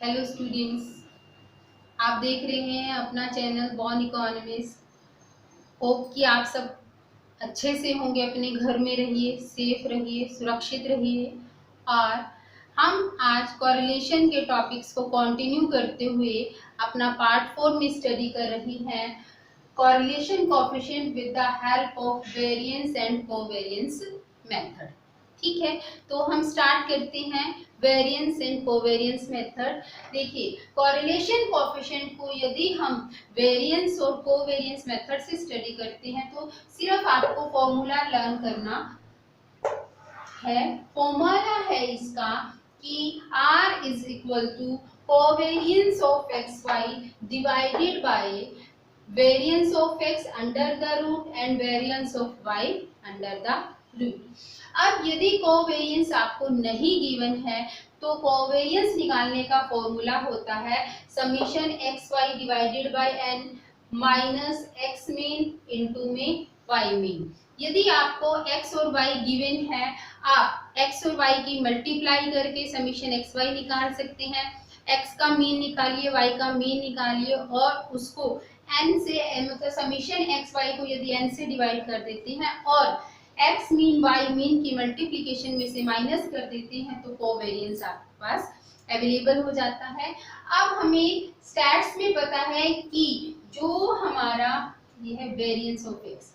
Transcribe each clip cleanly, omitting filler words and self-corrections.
Hello students, आप देख रहे हैं अपना चैनल बॉर्न इकोनॉमिस्ट। होप कि आप सब अच्छे से होंगे, अपने घर में रहिए, सेफ रहिए, सुरक्षित रहिए। और हम आज कोरिलेशन के टॉपिक्स को कंटिन्यू करते हुए अपना पार्ट 4 में स्टडी कर रही हैं, correlation coefficient with the help of variance and covariance method. ठीक है, तो हम स्टार्ट करते हैं वेरिएंस एंड कोवेरिएंस मेथड। देखिए, कोरिलेशन कोएफिशिएंट को यदि हम वेरिएंस और कोवेरिएंस मेथड से स्टडी करते हैं तो सिर्फ आपको फॉर्मूला लर्न करना है। फॉर्मूला है इसका कि R is equal to covariance of x Y divided by variance of x under the root and variance of y under the root. अब यदि कोवेरिएंस आपको नहीं गिवन है तो कोवेरिएंस निकालने का फॉर्मूला होता है summation x Y divided by n minus x mean into में y मीन। यदि आपको x और y गिवन है, आप x और y की मल्टीप्लाई करके समीशन एक्स वाई निकाल सकते हैं। x का मीन निकालिए, y का मीन निकालिए और उसको n से मतलब समीशन एक्स वाई को यदि n से डिवाइड कर देते हैं और x मीन y मीन की मल्टीप्लिकेशन में से माइनस कर देते हैं तो कोवेरिएंस आपके पास अवेलेबल हो जाता है। अब हमें स्टैट्स में पता है कि जो हमारा ये है variance of x,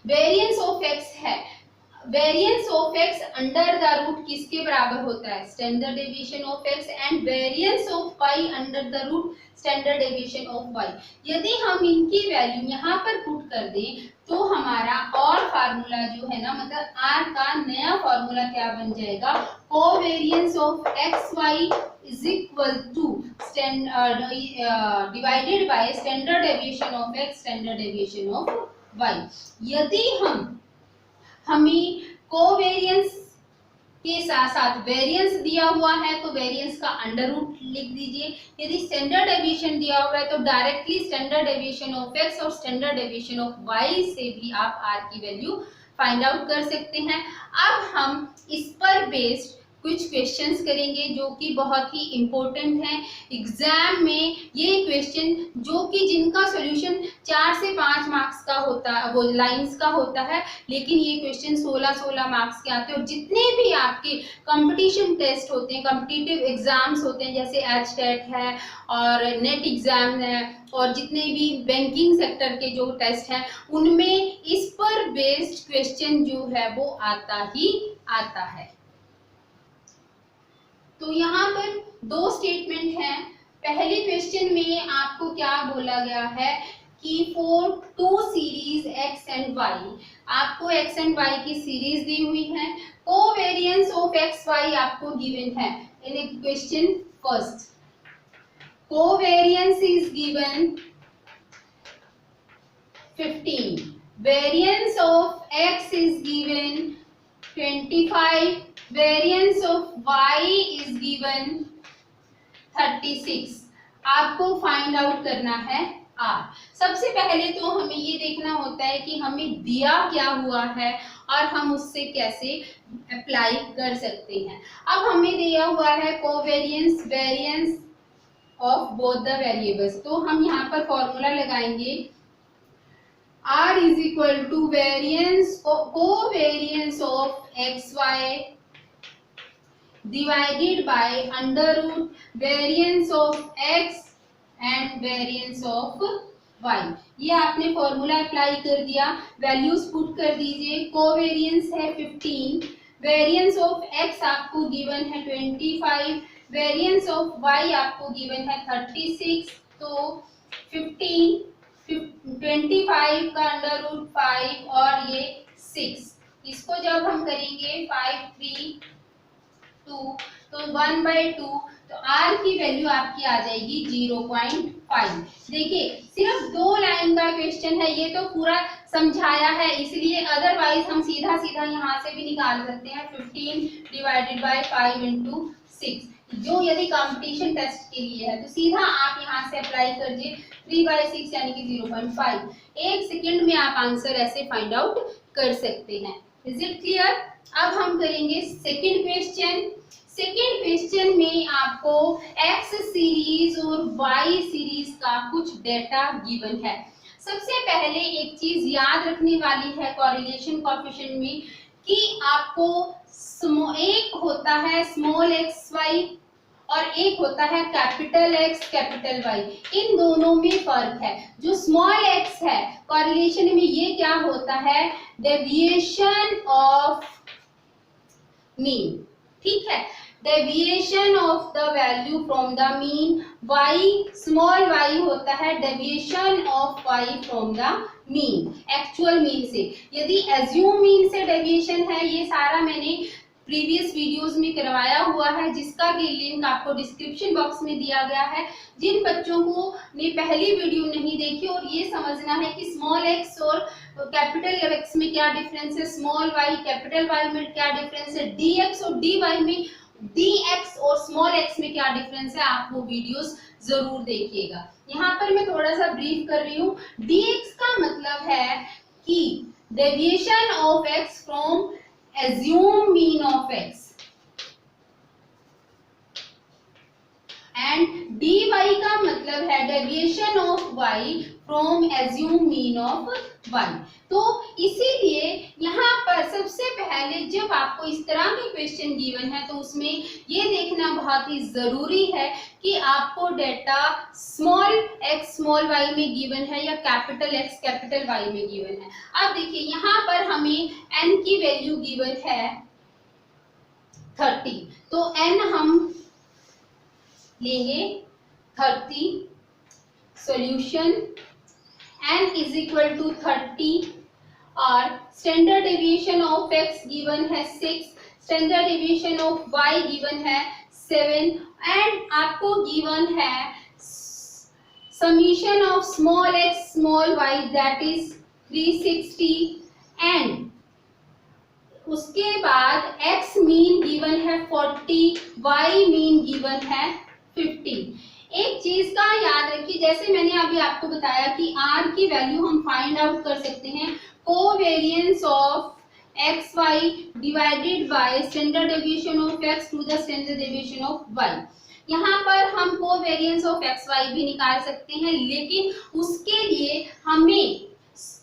variance of x है, variance of x under the root किसके बराबर होता है, standard deviation of x, and variance of y under the root standard deviation of y। यदि हम इनकी वैल्यू यहाँ पर पुट कर दें तो हमारा और फार्मूला जो है ना, मतलब r का नया फार्मूला क्या बन जाएगा, covariance of x y is equal to divided by standard deviation of x standard deviation of y। यदि हमें कोवेरिएंस के साथ साथ वेरिएंस दिया हुआ है तो वेरिएंस का अंडर रूट लिख दीजिए। यदि स्टैंडर्ड डेविएशन दिया हुआ है तो directly standard deviation of x और स्टैंडर्ड डेविएशन ऑफ y से भी आप r की वैल्यू फाइंड आउट कर सकते हैं। अब हम इस पर बेस्ड कुछ क्वेश्चंस करेंगे जो कि बहुत ही इम्पोर्टेंट हैं एग्जाम में। ये क्वेश्चन जो कि जिनका सॉल्यूशन 4 से 5 मार्क्स का होता है, वो लाइंस का होता है, लेकिन ये क्वेश्चन 16-16 मार्क्स के आते हैं। और जितने भी आपके कंपटीशन टेस्ट होते हैं, कॉम्पिटिटिव एग्जाम्स होते हैं, जैसे HTET है और नेट एग्जाम है और जितने भी बैंकिंग सेक्टर के जो टेस्ट हैं उनमें इस पर बेस्ड क्वेश्चन जो है वो आता ही आता है। तो यहाँ पर दो स्टेटमेंट हैं। पहले क्वेश्चन में आपको क्या बोला गया है कि for two series x and y, आपको x एंड y की सीरीज दी हुई है, कोवेरिएंस ऑफ x y आपको गिवन है in question first. Covariance is given 15, variance of x is given 25, variance of y is given 36। आपको find out करना है r। सबसे पहले तो हमें ये देखना होता है कि हमें दिया क्या हुआ है और हम उससे कैसे अप्लाई कर सकते हैं। अब हमें दिया हुआ है covariance variance of both the variables, तो हम यहाँ पर फॉर्मूला लगाएंगे R is equal to covariance of xy divided by under root variance of x and variance of y। ये आपने फॉर्मूला अप्लाई कर दिया, वैल्यूज पुट कर दीजिए। कोवेरिएंस है 15, वेरिएंस ऑफ x आपको गिवन है 25, वेरिएंस ऑफ y आपको गिवन है 36। तो 25 का अंडर रूट 5 और ये 6, इसको जब हम करेंगे 5 3 2 तो 1/2, तो r की वैल्यू आपकी आ जाएगी 0.5। देखिए, सिर्फ 2 लाइन का क्वेश्चन है, ये तो पूरा समझाया है इसलिए, अदरवाइज हम सीधा सीधा यहाँ से भी निकाल सकते हैं 15 डिवाइडेड बाय 5 इंटू 6, जो यदि कंपटीशन टेस्ट के लिए है तो सीधा आप यहाँ से अप्लाई कर दीजिए 3/6 यानी कि 0.5। 1 सेकेंड में आप आंसर ऐसे फाइंड आउट कर सकते हैं। Is it clear? अब हम करेंगे सेकंड क्वेश्चन। सेकेंड क्वेश्चन में आपको एक्स सीरीज और वाई सीरीज का कुछ डेटा गिवन है। सबसे पहले एक चीज याद रखने वाली है कोरिलेशन कोएफिशिएंट में कि आपको एक होता है स्मॉल एक्स वाई और एक होता है कैपिटल एक्स कैपिटल वाई। इन दोनों में फर्क है। जो स्मॉल एक्स है कोरिलेशन में ये क्या होता है, डेविएशन ऑफ मीन, ठीक है, deviation of the value from the mean. Y small y होता है deviation of y from the mean, actual mean से। यदि एज्यूम मीन से डेविएशन है, ये सारा मैंने प्रीवियस वीडियोस में करवाया हुआ है, जिसका की लिंक आपको डिस्क्रिप्शन बॉक्स में दिया गया है। जिन बच्चों को ने पहली वीडियो नहीं देखी और ये समझना है कि स्मॉल एक्स और कैपिटल एक्स में क्या डिफरेंस है, स्मॉल वाई कैपिटल वाई में क्या डिफरेंस है, डी एक्स और डी वाई में, डी एक्स और स्मॉल एक्स में क्या डिफरेंस है, आप वो वीडियोस जरूर देखिएगा। यहाँ पर मैं थोड़ा सा ब्रीफ कर रही हूँ। डी एक्स का मतलब है कि deviation of x from assume mean of x and dy का मतलब है deviation of y from assume mean of y। तो इसीलिए यहाँ पर सबसे पहले जब आपको इस तरह के क्वेश्चन गिवन है तो उसमें ये देखना बहुत ही जरूरी है कि आपको data small x small y में गिवन है या कैपिटल एक्स कैपिटल वाई में गिवन है। अब देखिए यहाँ पर हमें n की वैल्यू गिवन है 30, तो n हम लेंगे 30। Solution n is equal to 30 और standard deviation of x given है 6, standard deviation of y given है 7 एंड आपको गिवन है summation of small x small y that is 360 and उसके बाद x मीन गिवन है 40, y मीन गिवन है 50। एक चीज का याद रखिए, जैसे मैंने अभी आपको बताया कि r की वैल्यू हम फाइंड आउट कर सकते हैं covariance of x Y divided by standard deviation of x to the standard deviation of y। यहाँ पर हम कोवेरिएंस ऑफ एक्स वाई भी निकाल सकते हैं, लेकिन उसके लिए हमें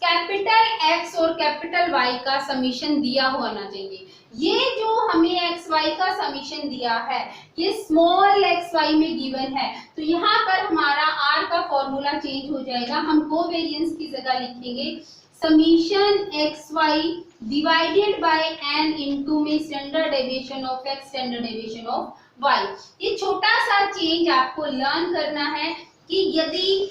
कैपिटल एक्स और कैपिटल वाई का समीशन दिया होना चाहिए। ये जो हमें एक्स वाई का समीशन दिया है ये स्मॉल एक्स वाई में गिवन है, तो यहाँ पर हमारा आर का फॉर्मूला चेंज हो जाएगा। हम कोवेरिएंस की जगह लिखेंगे summation x Y divided by N into में standard deviation of X standard deviation of Y. ये छोटा सा चेंज आपको लर्न करना है कि यदि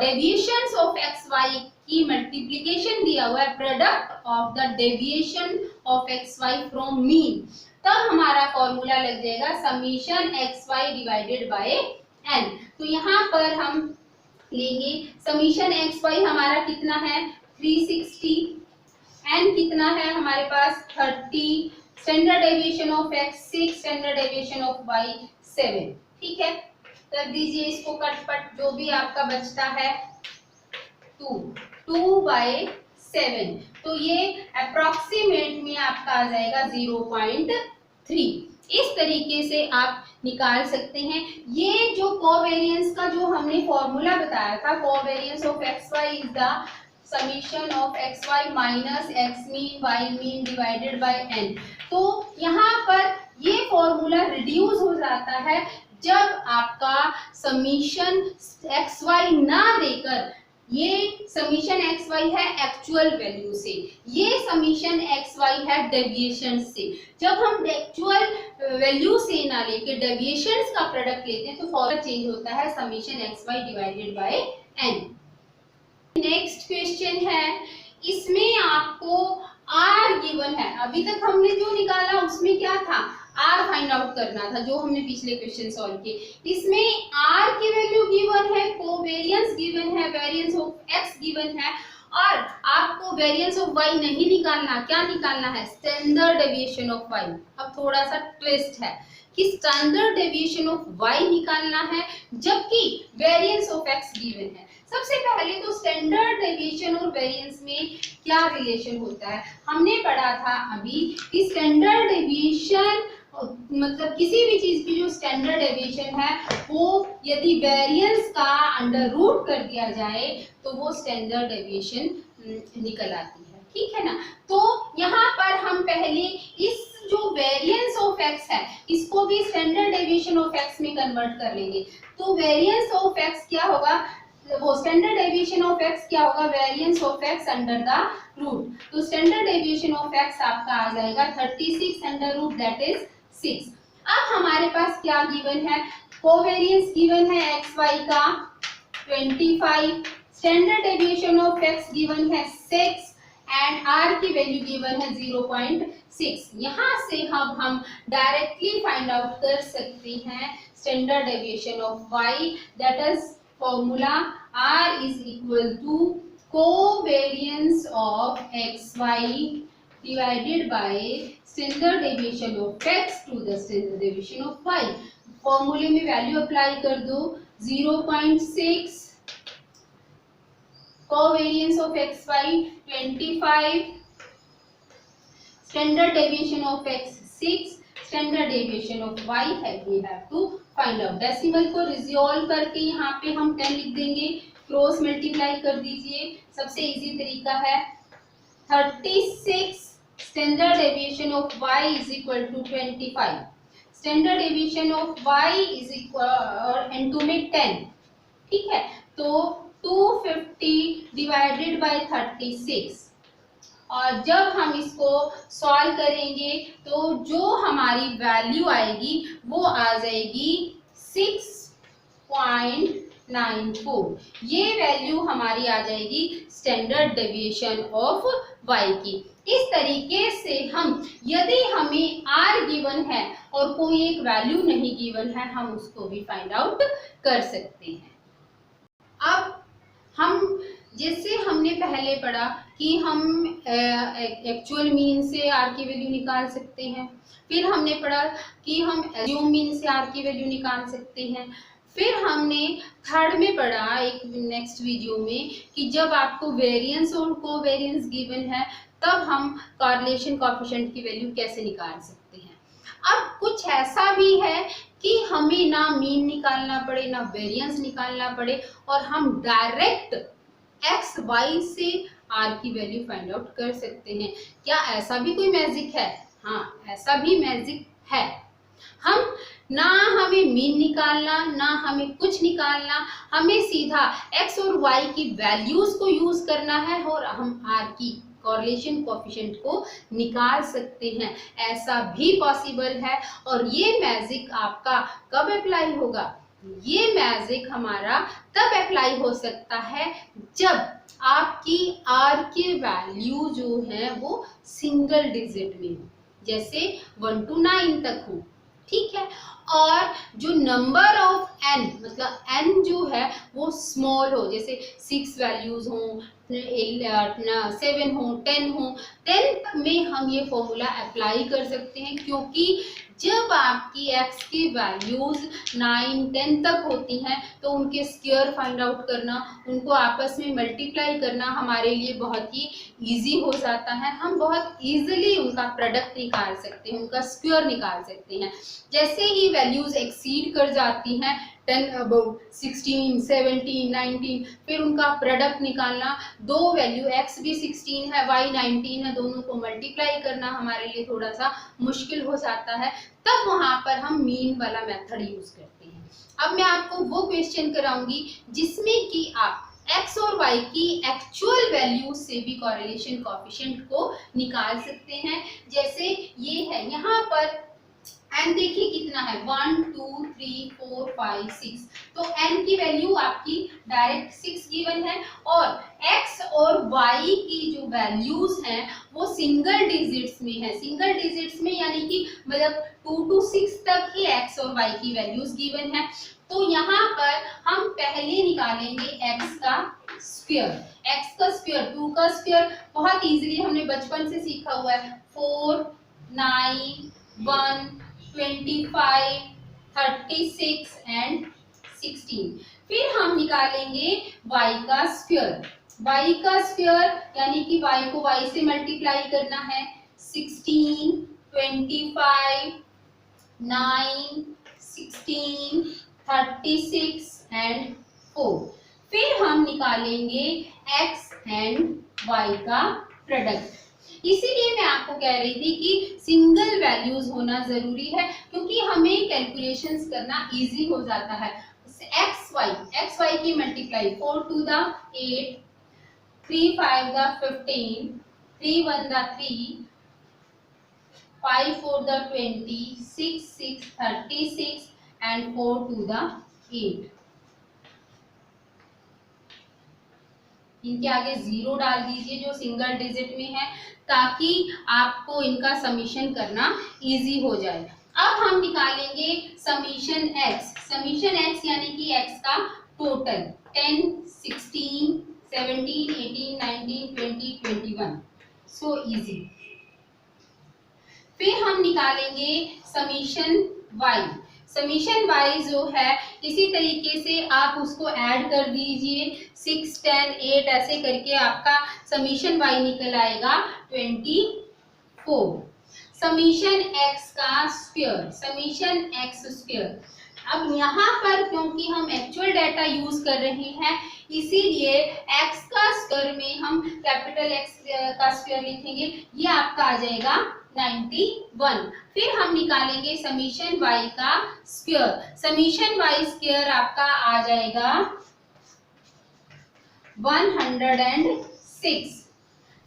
डेविएशंस ऑफ एक्स वाई की मल्टीप्लिकेशन दिया हुआ है product of the deviation of x y from mean, तब हमारा फॉर्मूला लग जाएगा summation x Y divided by n. तो यहाँ पर हम लेंगे समीशन एक्स वाई हमारा कितना है 360, एन कितना है हमारे पास 30, standard deviation of x 6, standard deviation of y 7। ठीक है, कर दीजिए इसको कटपट, जो भी आपका बचता है 2/7, तो ये अप्रोक्सीमेट में आपका आ जाएगा 0.3। इस तरीके से आप निकाल सकते हैं। ये जो कोवेरिएंस का जो हमने फॉर्मूला बताया था, covariance of x y is the summation of x y minus x mean y mean divided by n. तो यहाँ पर ये फॉर्मूला रिड्यूस हो जाता है जब आपका समीशन एक्स वाई ना देकर, ये समीशन एक्स वाई है एक्चुअल वैल्यू से, ये समीशन एक्स वाई है डेविएशन से। जब हम एक्चुअल वैल्यू से ना लेके डेविएशंस का प्रोडक्ट लेते हैं तो फॉर्मूला चेंज होता है summation x Y divided by n. Next question है, इसमें आपको आर गिवन है। अभी तक हमने जो निकाला उसमें क्या था, आर फाइंड आउट करना था, जो हमने पिछले क्वेश्चन सॉल्व किए। इसमें आर की वैल्यू गिवन है, कोवेरिएंस गिवन है, वेरिएंस ऑफ एक्स गिवन है, और आपको वेरिएंस ऑफ वाई नहीं निकालना, क्या निकालना है, स्टैंडर्ड डेविएशन ऑफ वाई। अब थोड़ा सा ट्विस्ट है कि स्टैंडर्ड डेविएशन ऑफ वाई निकालना है जबकि वेरिएंस ऑफ एक्स गिवन है। सबसे पहले तो स्टैंडर्ड डेविएशन और वेरिएंस में क्या रिलेशन होता है, हमने पढ़ा था अभी कि स्टैंडर्ड डेविएशन मतलब किसी भी चीज की जो स्टैंडर्ड डेविएशन है वो यदि वेरिएंस का अंडर रूट कर दिया जाए तो वो स्टैंडर्ड डेविएशन निकल आती है, ठीक है ना। तो यहाँ पर हम पहले इस जो वेरिएंस ऑफ एक्स है इसको भी स्टैंडर्ड डेविएशन ऑफ एक्स में कन्वर्ट कर लेंगे। तो वेरिएंस ऑफ एक्स क्या होगा, वो स्टैंडर्ड डेविएशन ऑफ एक्स क्या होगा, variance of x under the root. तो स्टैंडर्ड डेविएशन ऑफ एक्स आपका आ जाएगा 36 अंडर रूट दैट इज 6। अब हमारे पास क्या गिवन है, कोवेरिएंस गिवन है एक्स वाई का 25, standard deviation of x given है 6 एंड आर की वैल्यू गिवन है 0.6। यहाँ से हम डायरेक्टली फाइंड आउट कर सकते हैं standard deviation of y, that is formula R is equal to covariance of xy divided by standard deviation of x to the standard deviation of y। फॉर्मूले में value apply कर दो 0.6, covariance of xy 25, standard deviation of x 6, standard deviation of y है we have to find out. Decimal को resolve करके यहाँ पे हम 10 लिख देंगे, क्रॉस मल्टीप्लाई कर दीजिए, सबसे इजी तरीका है 36 standard deviation of y is equal to 25, standard deviation of y is equal into में 10, ठीक है। तो 250 डिवाइडेड बाय 36 और जब हम इसको सॉल्व करेंगे तो जो हमारी वैल्यू आएगी वो आ जाएगी 6.94। ये वैल्यू हमारी आ जाएगी स्टैंडर्ड डेविएशन ऑफ y की। इस तरीके से हम यदि हमें r गिवन है और कोई एक वैल्यू नहीं गिवन है हम उसको भी फाइंड आउट कर सकते हैं। अब हम जैसे हमने पहले पढ़ा कि हम एक्चुअल मीन से आर की वैल्यू निकाल सकते हैं, फिर हमने पढ़ा कि हम एज्यूम मीन से आर की वैल्यू निकाल सकते हैं, फिर हमने थर्ड में पढ़ा एक नेक्स्ट वीडियो में कि जब आपको वेरिएंस और कोवेरिएंस गिवन है तब हम कॉरिलेशन कोएफिशिएंट की वैल्यू कैसे निकाल सकते हैं। अब कुछ ऐसा भी है कि हमें ना मीन निकालना पड़े ना वेरिएंस निकालना पड़े और हम डायरेक्ट एक्स वाई से आर की वैल्यू फाइंड आउट कर सकते हैं। क्या ऐसा भी कोई मैजिक है? हाँ, ऐसा भी मैजिक है। हम ना हमें मीन निकालना ना हमें कुछ निकालना, हमें सीधा एक्स और वाई की वैल्यूज को यूज करना है और हम आर की कॉरिलेशन कोएफिशिएंट को निकाल सकते हैं। ऐसा भी पॉसिबल है। और ये मैजिक आपका कब अप्लाई होगा? ये मैजिक हमारा तब अप्लाई हो सकता है जब आपकी आर की वैल्यू जो है वो सिंगल डिजिट में हो, जैसे 1 to 9 तक हो, ठीक है। और जो नंबर ऑफ n मतलब n जो है वो स्मॉल हो, जैसे 6 वैल्यूज हो, 7 हो, 10 हो, 10 में हम ये फॉर्मूला अप्लाई कर सकते हैं क्योंकि जब आपकी x की वैल्यूज 9, 10 तक होती हैं तो उनके स्क्वायर फाइंड आउट करना, उनको आपस में मल्टीप्लाई करना हमारे लिए बहुत ही इजी हो जाता है। हम बहुत इजीली उनका प्रोडक्ट निकाल सकते हैं, उनका स्क्वायर निकाल सकते हैं। जैसे ही वैल्यूज एक्सीड कर जाती हैं 10 अबव 16, 17, 19, फिर उनका प्रोडक्ट निकालना, दो वैल्यू x भी 16 है y 19 है, दोनों को मल्टीप्लाई करना हमारे लिए थोड़ा सा मुश्किल हो जाता है। तब वहां पर हम मीन वाला मेथड यूज करते हैं। अब मैं आपको वो क्वेश्चन कराऊंगी जिसमें कि आप x और y की एक्चुअल वैल्यू से भी कॉरिलेशन कोएफिशिएंट को निकाल सकते हैं। जैसे ये है, यहाँ पर n देखिए कितना है 1 2 3 4 5 6, तो n की वैल्यू आपकी डायरेक्ट 6 गिवन है और x और y की जो वैल्यूज हैं वो सिंगल डिजिट्स में है। सिंगल डिजिट्स में यानी कि मतलब 2 to 6 तक ही x और y की वैल्यूज गिवन है। तो यहाँ पर हम पहले निकालेंगे x का स्क्वायर। x का स्क्वायर, 2 का स्क्वायर बहुत इजीली हमने बचपन से सीखा हुआ है, 4 9 1 25 36 एंड 16। फिर हम निकालेंगे y का स्क्वायर। y का स्क्वायर यानी कि y को y से मल्टीप्लाई करना है। 16, 25, 9, 16, 36 एंड 4। फिर हम निकालेंगे x एंड y का प्रोडक्ट। इसीलिए मैं आपको कह रही थी कि सिंगल वैल्यूज होना जरूरी है, क्योंकि हमें कैलकुलेशंस करना इजी हो जाता है। एक्स वाई की multiply 4 to the 8, 3 5 the 15, 3 1 the 3, 5 4 the 20, 6 6 36 and 4 to the 8। इनके आगे 0 डाल दीजिए जो सिंगल डिजिट में है, ताकि आपको इनका समीशन करना इजी हो जाए। अब हम निकालेंगे समीशन x। समीशन x यानी कि x का टोटल 10, 16, 17, 18, 19, 20, 21। So easy. फिर हम निकालेंगे समीशन y। समीशन y जो है इसी तरीके से आप उसको ऐड कर दीजिए, 6, 10, 8 ऐसे करके आपका समीशन y निकल आएगा 24। समीशन x का स्क्वायर, समीशन x स्क्वायर। अब यहाँ पर क्योंकि हम एक्चुअल डाटा यूज कर रहे हैं, इसीलिए x का स्क्वायर में हम कैपिटल X का स्क्वायर लिखेंगे, ये आपका आ जाएगा 91। फिर हम निकालेंगे समीशन y का स्क्वायर। समीशन y स्क्वायर आपका आ जाएगा 106।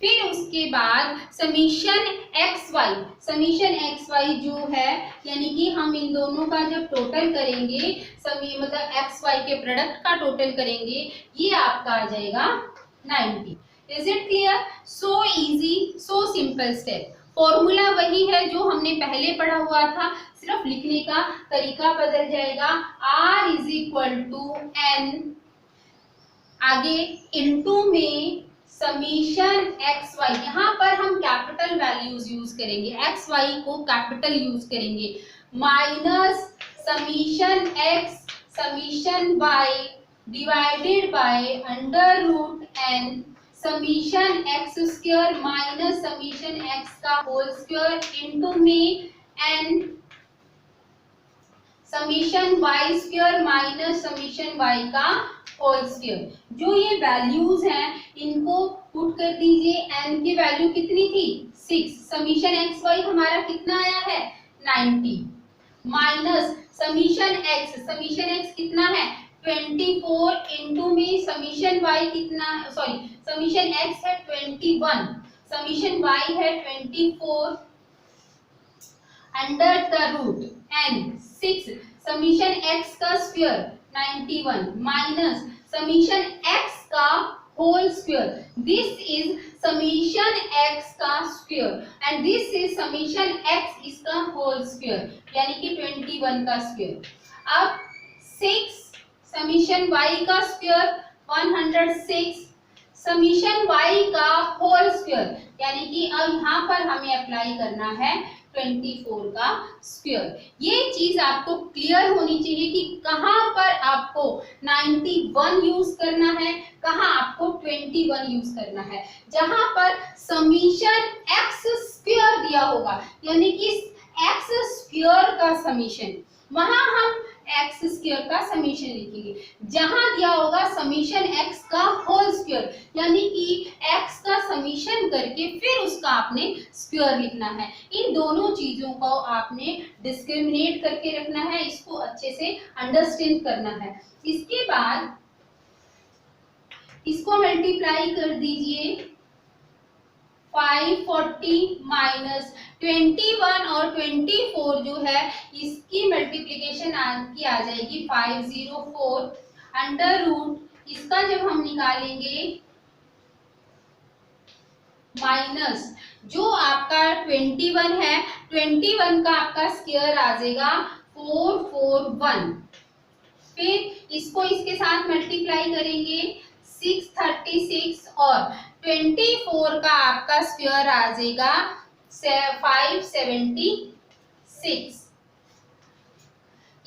फिर उसके बाद summation x y. Summation x y जो है यानी कि हम इन दोनों का जब टोटल करेंगे, मतलब एक्स वाई के प्रोडक्ट का टोटल करेंगे, ये आपका आ जाएगा 90। Is it clear? So easy, so simple step. Formula वही है जो हमने पहले पढ़ा हुआ था, सिर्फ लिखने का तरीका बदल जाएगा। R is equal to n, आगे इनटू में समीशन एक्स वाई। यहाँ पर हम कैपिटल वैल्यूज यूज करेंगे, एक्स वाई को कैपिटल यूज करेंगे, minus summation x summation y divided by under root n summation x square minus summation x का whole square into में n summation y square minus summation Y का whole square. जो ये values हैं इनको put कर दीजिए। एन की वैल्यू कितनी थी? 6। समीशन एक्स वाई हमारा कितना आया है? 90 माइनस समीशन एक्स कितना है? 24 इनटू में समीशन वाई कितना, सॉरी समीशन एक्स है 21, समीशन वाई है 24 under the root N 6 summation x का स्क्वायर 91 माइनस समीशन एक्स का whole square. This is summation x का square and this is summation X इसका होल स्क्वायर यानी कि 21 का स्क्वायर। अब 6 समीशन वाई का स्क्वायर 106 समीशन वाई का होल स्क्वायर यानी कि अब यहाँ पर हमें अप्लाई करना है 24 का स्क्वायर। ये चीज आपको क्लियर होनी चाहिए कि कहाँ पर आपको 91 यूज करना है, कहाँ आपको 21 यूज करना है। जहां पर समीशन एक्स स्क्वायर दिया होगा यानी कि एक्स स्क्वायर का समीशन, वहां हम एक्स स्क्वायर का समीशन लिखेंगे। जहां दिया होगा समीशन एक्स का होल स्क्वायर यानी कि एक्स का समीशन करके फिर उसका आपने स्क्वायर लिखना है। इन दोनों चीजों को आपने डिस्क्रिमिनेट करके रखना है, इसको अच्छे से अंडरस्टैंड करना है। इसके बाद इसको मल्टीप्लाई कर दीजिए 540 माइनस 21 और 24 जो है इसकी मल्टीप्लीकेशन की आ जाएगी 504 अंडर रूट, इसका जब हम निकालेंगे माइनस जो आपका 21 है 21 का आपका स्क्वायर आ जाएगा 441। फिर इसको इसके साथ मल्टीप्लाई करेंगे 636 और 24 का आपका स्क्वायर आ जाएगा 576।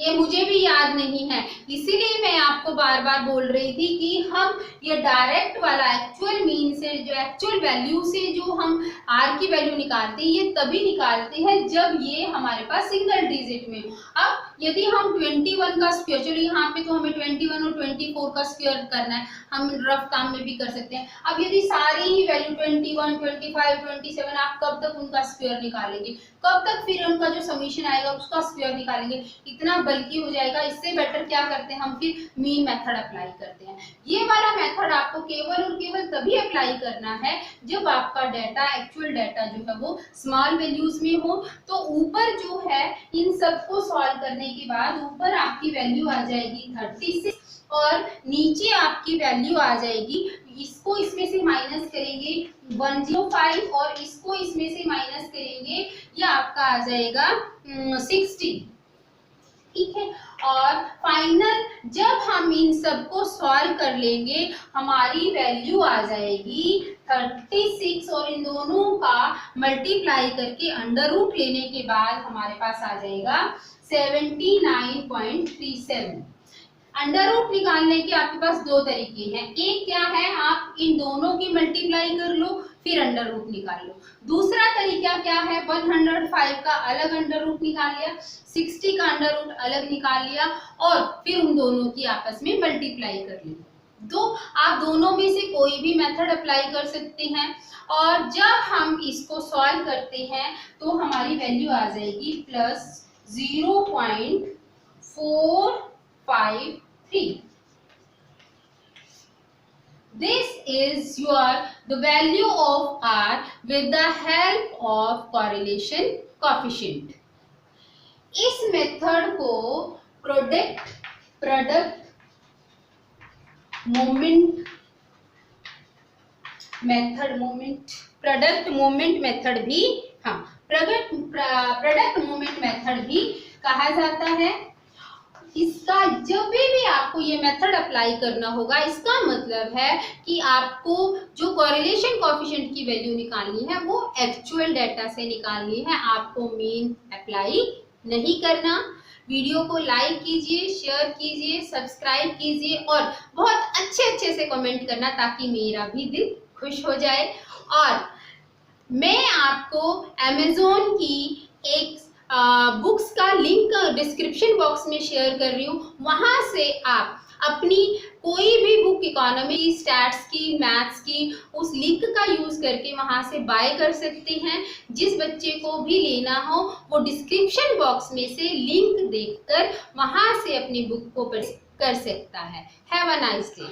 ये मुझे भी याद नहीं है, इसीलिए मैं आपको बार बार बोल रही थी कि हम ये डायरेक्ट वाला एक्चुअल मीन से, जो एक्चुअल वैल्यू से जो हम आर की वैल्यू निकालते हैं, ये तभी निकालते हैं जब ये हमारे पास सिंगल डिजिट में हो। अब यदि हम 21 का स्क्वायर, चलो यहाँ पे तो हमें 21 और 24 का स्क्वायर करना है, हम रफ काम में भी कर सकते हैं। अब यदि सारी ही वैल्यू 21, 25, 27, आप कब तक उनका स्क्वायर निकालेंगे, कब तक फिर उनका जो समीशन आएगा उसका स्क्वायर निकालेंगे, इतना बल्कि हो जाएगा। इससे बेटर क्या करते हैं हम, फिर मीन मेथड अप्लाई करते हैं। ये वाला मेथड आपको केवल और केवल तभी अप्लाई करना है जब आपका डाटा, एक्चुअल डाटा जो है वो स्मॉल वैल्यूज में हो। तो ऊपर जो है इन सबको सॉल्व करने के बाद ऊपर आपकी वैल्यू आ जाएगी 36 और नीचे आपकी वैल्यू आ जाएगी, इसको इसमें से माइनस करेंगे 105 और इसको इसमें से माइनस करेंगे, ये आपका आ जाएगा 60, ठीक है। और फाइनल जब हम इन सबको सॉल्व कर लेंगे हमारी वैल्यू आ जाएगी 36 और इन दोनों का मल्टीप्लाई करके अंडर रूट लेने के बाद हमारे पास आ जाएगा 79.37। अंडर रूट निकालने के आपके पास दो तरीके हैं, एक क्या है, आप इन दोनों की मल्टीप्लाई कर लो फिर अंडर रूट निकाल लो। दूसरा तरीका क्या है, 105 का अलग अंडर रूट निकाल लिया, 60 का अंडर रूट अलग निकाल लिया और फिर उन दोनों की आपस में मल्टीप्लाई कर ली। तो आप दोनों में से कोई भी मेथड अप्लाई कर सकते हैं और जब हम इसको सॉल्व करते हैं तो हमारी वैल्यू आ जाएगी plus 0.453। This is the value of R with the help of correlation coefficient. इस मेथड को प्रोडक्ट मोमेंट मेथड भी, हाँ, प्रोडक्ट मोमेंट मेथड भी कहा जाता है। इसका जब भी आपको ये मेथड अप्लाई करना होगा, इसका मतलब है कि आपको जो कोरिलेशन कोएफिशिएंट की वैल्यू निकालनी है वो एक्चुअल डाटा से निकालनी है, आपको मीन अप्लाई नहीं करना। वीडियो को लाइक कीजिए, शेयर कीजिए, सब्सक्राइब कीजिए और बहुत अच्छे से कमेंट करना ताकि मेरा भी दिल खुश हो जाए। और मैं आपको अमेज़न की एक बुक्स का लिंक डिस्क्रिप्शन बॉक्स में शेयर कर रही हूँ, वहाँ से आप अपनी कोई भी बुक इकोनॉमी, स्टैट्स की, मैथ्स की, उस लिंक का यूज़ करके वहाँ से बाय कर सकते हैं। जिस बच्चे को भी लेना हो वो डिस्क्रिप्शन बॉक्स में से लिंक देखकर वहाँ से अपनी बुक को परचेज कर सकता है। Have a nice day.